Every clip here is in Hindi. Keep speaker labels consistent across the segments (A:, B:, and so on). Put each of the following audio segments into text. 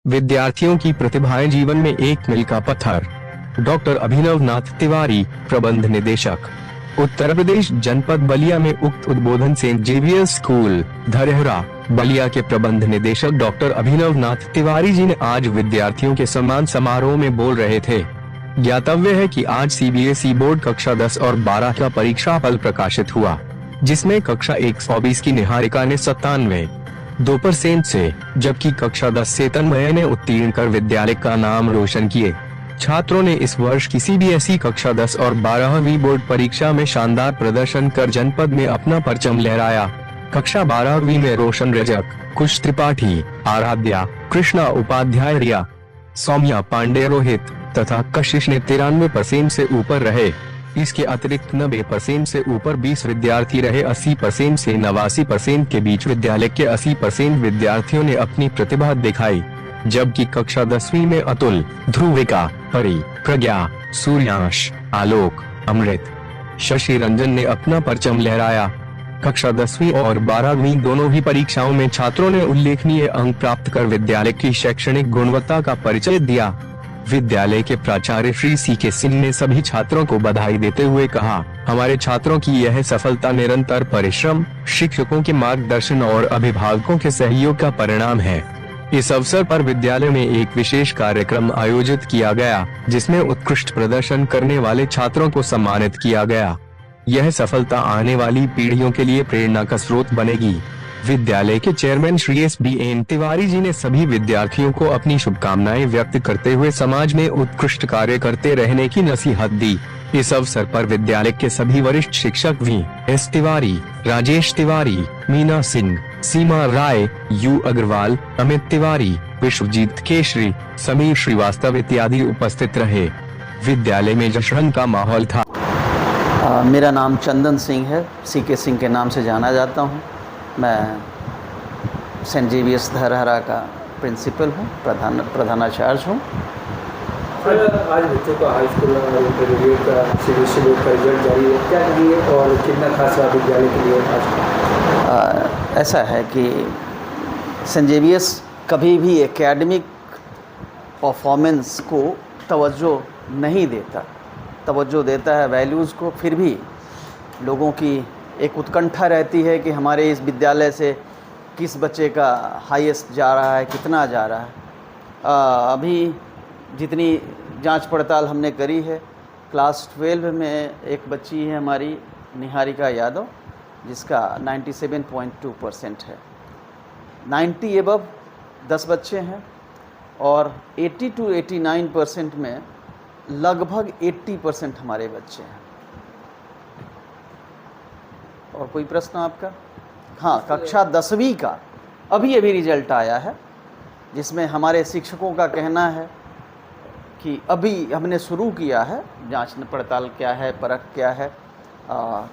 A: विद्यार्थियों की प्रतिभाएं जीवन में एक मील का पत्थर। डॉक्टर अभिनव नाथ तिवारी, प्रबंध निदेशक, उत्तर प्रदेश जनपद बलिया में उक्त उद्बोधन Saint Xavier's school Dharhara Ballia के प्रबंध निदेशक डॉक्टर अभिनव नाथ तिवारी जी ने आज विद्यार्थियों के सम्मान समारोह में बोल रहे थे। ज्ञातव्य है कि आज सीबीएसई बोर्ड कक्षा 10 और 12 का परीक्षा फल प्रकाशित हुआ, जिसमें कक्षा 120 की निहारिका ने 97.2% से, जबकि कक्षा 10 से तन्मय ने उत्तीर्ण कर विद्यालय का नाम रोशन किए। छात्रों ने इस वर्ष की सीबीएसई कक्षा 10 और 12वीं बोर्ड परीक्षा में शानदार प्रदर्शन कर जनपद में अपना परचम लहराया। कक्षा 12वीं में रोशन रजक, कुश त्रिपाठी, आराध्या, कृष्णा उपाध्याय, रिया, सौम्या पांडे, रोहित तथा कशिश ने 93% से ऊपर रहे। इसके अतिरिक्त 90% से ऊपर 20 विद्यार्थी रहे। 80% से 89% के बीच विद्यालय के 80% विद्यार्थियों ने अपनी प्रतिभा दिखाई, जबकि कक्षा 10वीं में अतुल, ध्रुविका, परी, प्रज्ञा, सूर्यांश, आलोक, अमृत, शशि रंजन ने अपना परचम लहराया। कक्षा 10वीं और 12वीं दोनों ही परीक्षाओं में छात्रों ने उल्लेखनीय अंक प्राप्त कर विद्यालय की शैक्षणिक गुणवत्ता का परिचय दिया। विद्यालय के प्राचार्य श्री सीके सिंह ने सभी छात्रों को बधाई देते हुए कहा, हमारे छात्रों की यह सफलता निरंतर परिश्रम, शिक्षकों के मार्गदर्शन और अभिभावकों के सहयोग का परिणाम है। इस अवसर पर विद्यालय में एक विशेष कार्यक्रम आयोजित किया गया, जिसमें उत्कृष्ट प्रदर्शन करने वाले छात्रों को सम्मानित किया गया। यह सफलता आने वाली पीढ़ियों के लिए प्रेरणा का स्रोत बनेगी। विद्यालय के चेयरमैन श्री SBN तिवारी जी ने सभी विद्यार्थियों को अपनी शुभकामनाएं व्यक्त करते हुए समाज में उत्कृष्ट कार्य करते रहने की नसीहत दी। इस अवसर पर विद्यालय के सभी वरिष्ठ शिक्षक V.S. तिवारी, राजेश तिवारी, मीना सिंह, सीमा राय, U. अग्रवाल, अमित तिवारी, विश्वजीत केशरी, समीर श्रीवास्तव इत्यादि उपस्थित रहे। विद्यालय में जश्न का माहौल था।
B: मेरा नाम चंदन सिंह है, सीके सिंह के नाम से जाना जाता हूँ। मैं सेंट जेवियर्स धरहरा का प्रिंसिपल हूँ, प्रधानाचार्य हूँ।
C: आज बच्चों का हाई स्कूल इंटरमीडिएट का सीबीएसई बोर्ड का रिजल्ट जारी है, क्या कहिए और कितना खास है विद्यालय के लिए आज?
B: ऐसा है कि सेंट जेवियर्स कभी भी एकेडमिक परफॉर्मेंस को तवज्जो नहीं देता, तवज्जो देता है वैल्यूज़ को। फिर भी लोगों की एक उत्कंठा रहती है कि हमारे इस विद्यालय से किस बच्चे का हाईएस्ट जा रहा है, कितना जा रहा है। अभी जितनी जांच पड़ताल हमने करी है, क्लास 12 में एक बच्ची है हमारी निहारिका यादव, जिसका 97.2% है। 90 एबव 10 बच्चे हैं और 80 to 89% में लगभग 80% हमारे बच्चे हैं। और कोई प्रश्न आपका? हाँ, कक्षा 10वीं का अभी रिजल्ट आया है, जिसमें हमारे शिक्षकों का कहना है कि अभी हमने शुरू किया है, जांच पड़ताल क्या है, परख क्या है।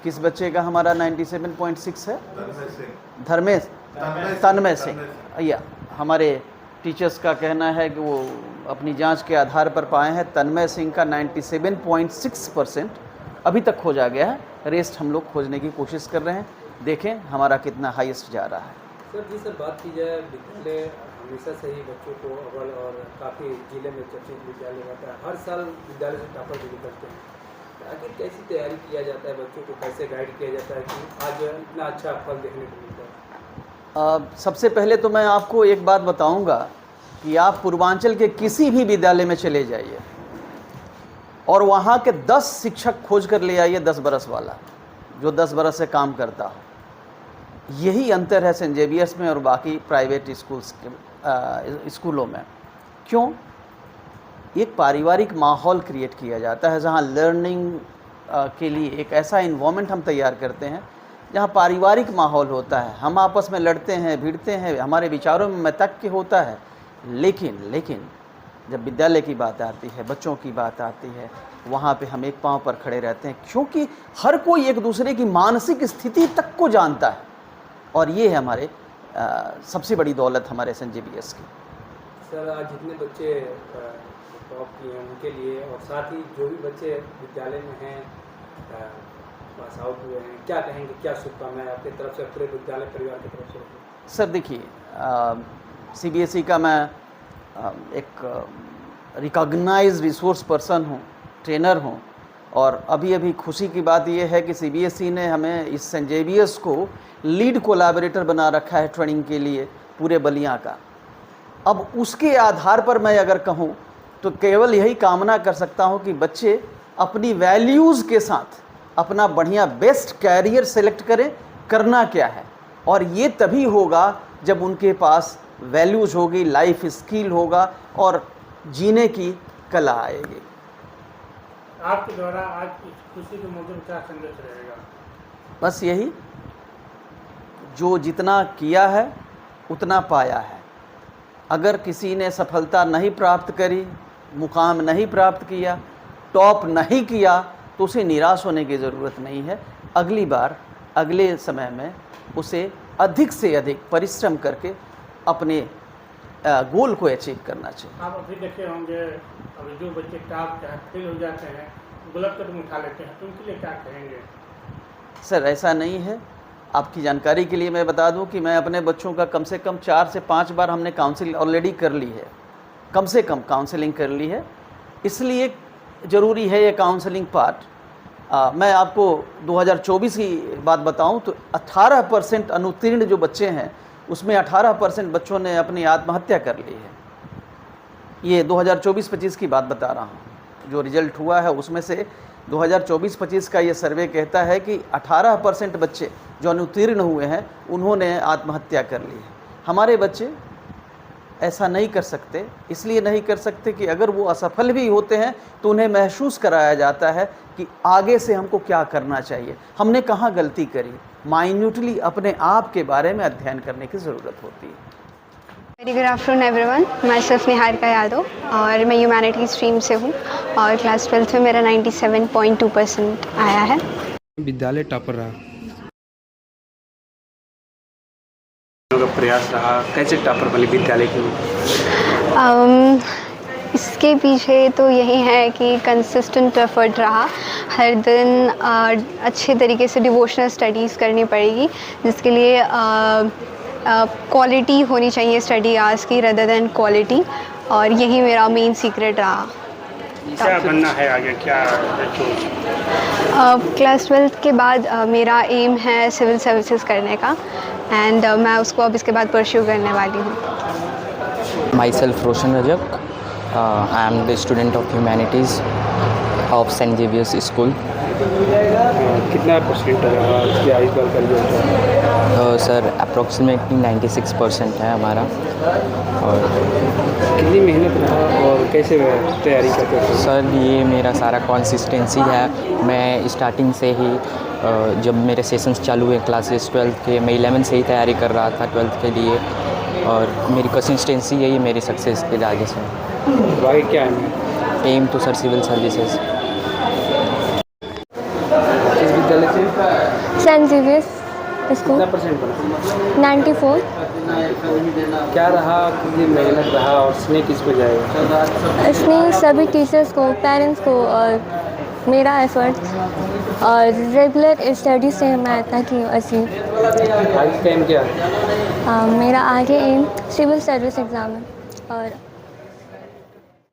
B: किस बच्चे का हमारा 97.6 है? तन्मय सिंह। या हमारे टीचर्स का कहना है कि वो अपनी जांच के आधार पर पाए हैं तन्मय सिंह का 97.6% अभी तक खोजा गया है। रेस्ट हम लोग खोजने की कोशिश कर रहे हैं, देखें हमारा कितना हाईएस्ट जा रहा है।
C: सर बात की जाए, विद्यालय हमेशा से ही बच्चों को अव्वल और काफ़ी जिले में चर्चित विद्यालय रहता है। हर साल विद्यालय से टॉपर भी निकलते हैं। आखिर कैसी तैयारी किया जाता है, बच्चों को कैसे गाइड किया जाता है कि आज इतना अच्छा फल देखने को मिलता है?
B: सबसे पहले तो मैं आपको एक बात बताऊँगा कि आप पूर्वांचल के किसी भी विद्यालय में चले जाइए और वहाँ के 10 शिक्षक खोज कर ले आइए, 10 बरस वाला, जो 10 बरस से काम करता हो। यही अंतर है सेंट जेवियर्स में और बाकी प्राइवेट स्कूलों में। क्यों? एक पारिवारिक माहौल क्रिएट किया जाता है, जहाँ लर्निंग के लिए एक ऐसा इन्वायरमेंट हम तैयार करते हैं जहाँ पारिवारिक माहौल होता है। हम आपस में लड़ते हैं, भिड़ते हैं, हमारे विचारों में मतैक्य होता है, लेकिन जब विद्यालय की बात आती है, बच्चों की बात आती है, वहाँ पे हम एक पांव पर खड़े रहते हैं, क्योंकि हर कोई एक दूसरे की मानसिक स्थिति तक को जानता है। और ये है हमारे सबसे बड़ी दौलत हमारे सेंट जेवियर्स की।
C: सर, आज जितने बच्चे टॉप किए हैं उनके लिए, और साथ ही जो भी बच्चे विद्यालय में हैं, पास आउट हुए हैं, क्या कहेंगे, क्या शुभकामनाएं आपकी तरफ से, पूरे विद्यालय परिवार की तरफ से?
B: सर देखिए, CBSE का मैं एक रिकॉग्नाइज रिसोर्स पर्सन हूँ, ट्रेनर हूँ। और अभी अभी खुशी की बात यह है कि CBSE ने हमें इस सेंट जेवियर्स को लीड कोलैबोरेटर बना रखा है ट्रेनिंग के लिए पूरे बलिया का। अब उसके आधार पर मैं अगर कहूँ तो केवल यही कामना कर सकता हूँ कि बच्चे अपनी वैल्यूज़ के साथ अपना बढ़िया बेस्ट कैरियर सेलेक्ट करें, करना क्या है। और ये तभी होगा जब उनके पास वैल्यूज़ होगी, लाइफ स्किल होगा और जीने की कला आएगी।
D: आपके द्वारा आज इस खुशी के मौके पर क्या संदेश रहेगा?
B: बस यही, जो जितना किया है उतना पाया है। अगर किसी ने सफलता नहीं प्राप्त करी, मुकाम नहीं प्राप्त किया, टॉप नहीं किया, तो उसे निराश होने की ज़रूरत नहीं है। अगली बार, अगले समय में उसे अधिक से अधिक परिश्रम करके अपने गोल को अचीव करना चाहिए।
D: आप अभी देखे होंगे, अभी जो बच्चे टॉप फेल हो जाते हैं, गलत कदम उठा लेते हैं, तो उनके लिए क्या कहेंगे?
B: सर ऐसा नहीं है। आपकी जानकारी के लिए मैं बता दूं कि मैं अपने बच्चों का कम से कम 4 से 5 बार हमने काउंसिल ऑलरेडी कर ली है, कम से कम काउंसलिंग कर ली है। इसलिए ज़रूरी है ये काउंसलिंग पार्ट। मैं आपको 2024 की बात बताऊं तो 18% अनुत्तीर्ण जो बच्चे हैं उसमें 18% बच्चों ने अपनी आत्महत्या कर ली है। ये 2024-25 की बात बता रहा हूँ। जो रिजल्ट हुआ है उसमें से 2024-25 का ये सर्वे कहता है कि 18% बच्चे जो अनुत्तीर्ण हुए हैं उन्होंने आत्महत्या कर ली है। हमारे बच्चे ऐसा नहीं कर सकते। इसलिए नहीं कर सकते कि अगर वो असफल भी होते हैं तो उन्हें महसूस कराया जाता है कि आगे से हमको क्या करना चाहिए, हमने कहाँ गलती करी। माइन्यूटली अपने आप के बारे में अध्ययन करने की ज़रूरत होती है।
E: वेरी गुड आफ्टरनून एवरीवन, मैं सिर्फ निहारिका यादव और मैं ह्यूमैनिटी स्ट्रीम से हूँ और क्लास 12th में मेरा 97.2% आया है।
F: विद्यालय टॉपर रहा,
C: का प्रयास रहा, कैसे टॉपर बने विद्यालय के लिए?
E: इसके पीछे तो यही है कि कंसिस्टेंट एफर्ट रहा। हर दिन अच्छे तरीके से डिवोशनल स्टडीज़ करनी पड़ेगी, जिसके लिए क्वालिटी होनी चाहिए स्टडी आवर्स की रदर देन क्वालिटी, और यही मेरा मेन सीक्रेट रहा।
D: क्या बनना है आगे, क्या?
E: क्लास 12th के बाद मेरा एम है सिविल सर्विसेज करने का एंड मैं उसको अब इसके बाद परस्यू करने वाली हूँ।
G: Myself Roshan Rajab. I am the student of humanities of St. Xavier's School.
C: कितना परसेंट रहा क्या इस बार का रिजल्ट?
G: सर अप्रॉक्सीमेटली 96% है हमारा। और
C: कितनी मेहनत रहा और कैसे तैयारी करते थे?
G: सर ये मेरा सारा कंसिस्टेंसी है। मैं स्टार्टिंग से ही जब मेरे सेशंस चालू हुए क्लासेस 12th के, मैं 11 से ही तैयारी कर रहा था 12th के लिए, और मेरी कंसिस्टेंसी यही मेरी सक्सेस के आगे से।
C: भाई क्या है?
G: Aim to sir civil services.
C: किस विद्यालय से?
H: Saint Xavier's school.
C: कितना परसेंट बना?
H: 94।
C: क्या रहा, कितनी मेहनत रहा और स्नेह किस पे जाएगा?
H: इसमें सभी टीचर्स को, पेरेंट्स को और मेरा एफर्ट और रेगुलर स्टडी से मैं इतना की अचीव।
C: आगे का एम क्या है?
H: मेरा आगे एम सिविल सर्विस एग्ज़ाम है और